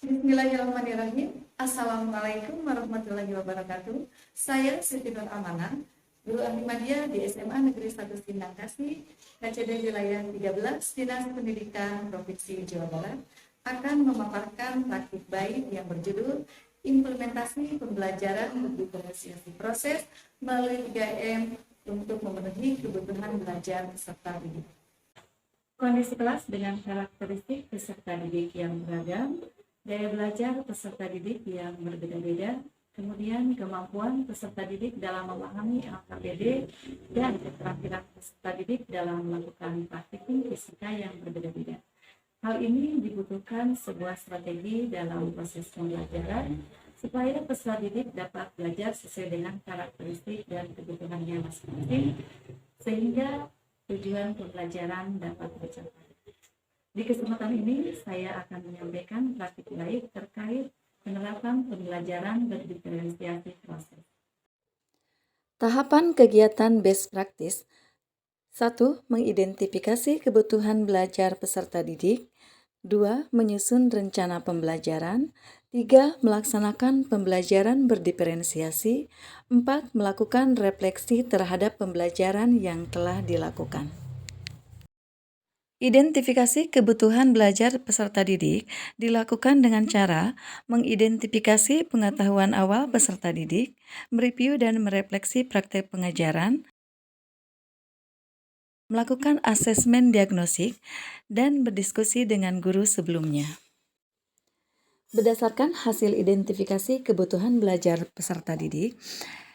Bismillahirrahmanirrahim. Assalamualaikum warahmatullahi wabarakatuh. Saya Siti Nur Amanah, guru ahli media di SMA Negeri 1 Sindang Kasih, KCD Wilayah 13, Dinas Pendidikan Provinsi Jawa Barat, akan memaparkan praktik baik yang berjudul Implementasi Pembelajaran Berdiferensiasi Proses melalui 3M untuk memenuhi kebutuhan belajar peserta didik. Kondisi kelas dengan karakteristik peserta didik yang beragam, daya belajar peserta didik yang berbeda-beda, kemudian kemampuan peserta didik dalam memahami LKPD dan keterampilan peserta didik dalam melakukan praktikum fisika yang berbeda-beda. Hal ini dibutuhkan sebuah strategi dalam proses pembelajaran supaya peserta didik dapat belajar sesuai dengan karakteristik dan kebutuhannya masing-masing, sehingga tujuan pembelajaran dapat tercapai. Di kesempatan ini, saya akan menyampaikan praktik baik terkait penerapan pembelajaran berdiferensiasi proses. Tahapan kegiatan best practice. 1. Mengidentifikasi kebutuhan belajar peserta didik. 2. Menyusun rencana pembelajaran. 3. Melaksanakan pembelajaran berdiferensiasi. 4. Melakukan refleksi terhadap pembelajaran yang telah dilakukan. Identifikasi kebutuhan belajar peserta didik dilakukan dengan cara mengidentifikasi pengetahuan awal peserta didik, mereview dan merefleksi praktek pengajaran, melakukan asesmen diagnostik, dan berdiskusi dengan guru sebelumnya. Berdasarkan hasil identifikasi kebutuhan belajar peserta didik,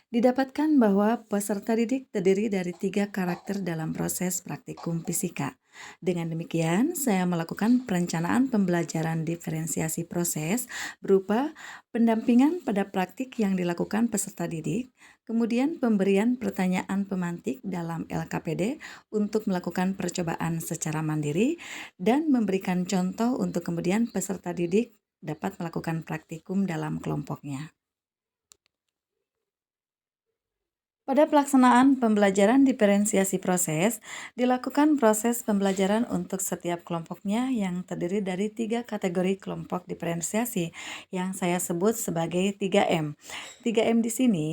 didapatkan bahwa peserta didik terdiri dari 3 karakter dalam proses praktikum fisika. Dengan demikian, saya melakukan perencanaan pembelajaran diferensiasi proses berupa pendampingan pada praktik yang dilakukan peserta didik, kemudian pemberian pertanyaan pemantik dalam LKPD untuk melakukan percobaan secara mandiri, dan memberikan contoh untuk kemudian peserta didik dapat melakukan praktikum dalam kelompoknya. Pada pelaksanaan pembelajaran diferensiasi proses, dilakukan proses pembelajaran untuk setiap kelompoknya yang terdiri dari 3 kategori kelompok diferensiasi yang saya sebut sebagai 3M. 3M di sini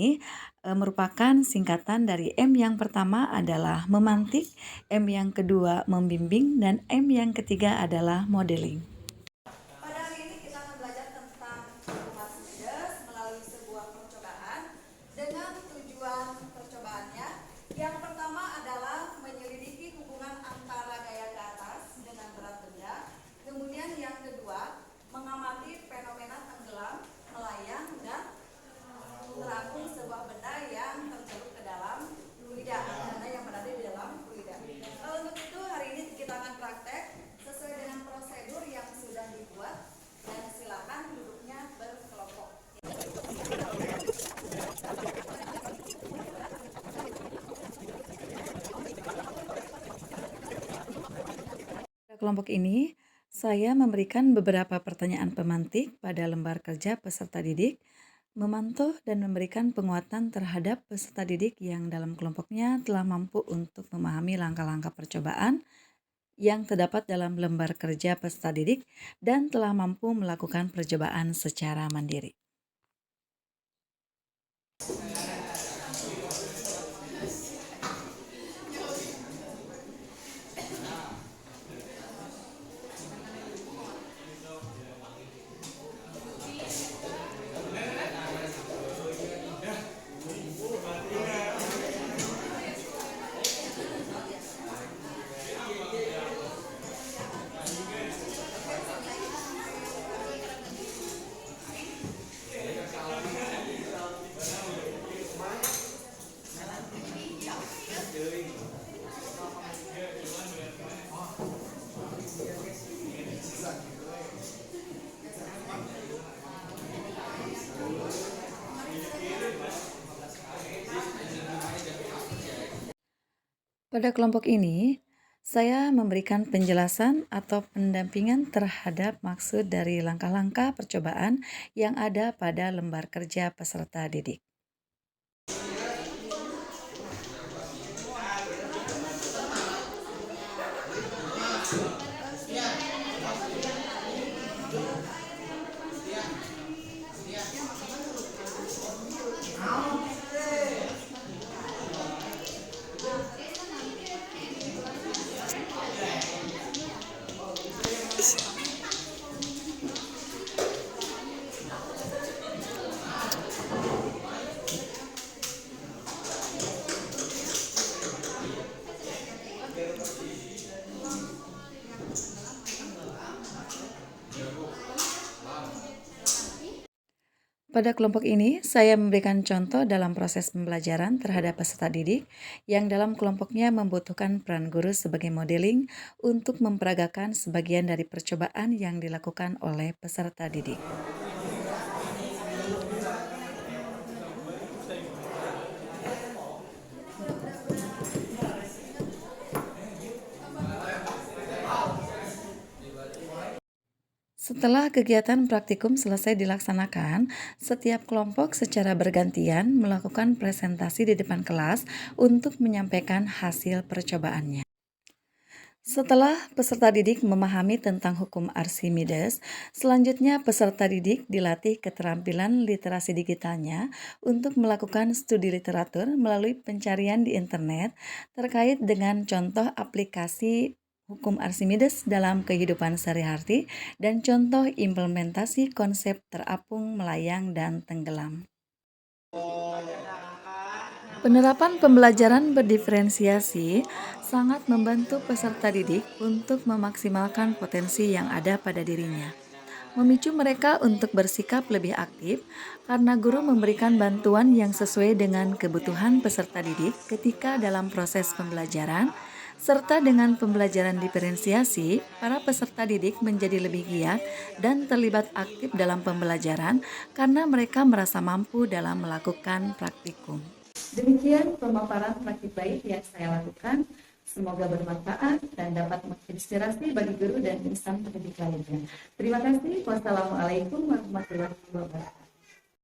merupakan singkatan dari M yang pertama adalah memantik, M yang kedua membimbing, dan M yang ketiga adalah modeling. Yang pertama adalah menyelidiki hubungan antara gaya ke atas dengan berat benda. Kemudian yang kedua, mengamati fenomena tenggelam, melayang, dan terapung sebuah benda yang tercelup ke dalam fluida, benda yang berada di dalam fluida. Untuk itu hari ini kita akan praktek sesuai dengan prosedur yang sudah dibuat, dan silakan duduknya berkelompok. Kelompok ini, saya memberikan beberapa pertanyaan pemantik pada lembar kerja peserta didik, memantau dan memberikan penguatan terhadap peserta didik yang dalam kelompoknya telah mampu untuk memahami langkah-langkah percobaan yang terdapat dalam lembar kerja peserta didik dan telah mampu melakukan percobaan secara mandiri. Pada kelompok ini, saya memberikan penjelasan atau pendampingan terhadap maksud dari langkah-langkah percobaan yang ada pada lembar kerja peserta didik. Pada kelompok ini, saya memberikan contoh dalam proses pembelajaran terhadap peserta didik yang dalam kelompoknya membutuhkan peran guru sebagai modeling untuk memperagakan sebagian dari percobaan yang dilakukan oleh peserta didik. Setelah kegiatan praktikum selesai dilaksanakan, setiap kelompok secara bergantian melakukan presentasi di depan kelas untuk menyampaikan hasil percobaannya. Setelah peserta didik memahami tentang hukum Archimedes, selanjutnya peserta didik dilatih keterampilan literasi digitalnya untuk melakukan studi literatur melalui pencarian di internet terkait dengan contoh aplikasi hukum Archimedes dalam kehidupan sehari-hari dan contoh implementasi konsep terapung, melayang, dan tenggelam. Penerapan pembelajaran berdiferensiasi sangat membantu peserta didik untuk memaksimalkan potensi yang ada pada dirinya. Memicu mereka untuk bersikap lebih aktif karena guru memberikan bantuan yang sesuai dengan kebutuhan peserta didik ketika dalam proses pembelajaran, serta dengan pembelajaran diferensiasi, para peserta didik menjadi lebih giat dan terlibat aktif dalam pembelajaran karena mereka merasa mampu dalam melakukan praktikum. Demikian pemaparan praktik baik yang saya lakukan. Semoga bermanfaat dan dapat menginspirasi bagi guru dan insan pendidik lainnya. Terima kasih. Wassalamualaikum warahmatullahi wabarakatuh.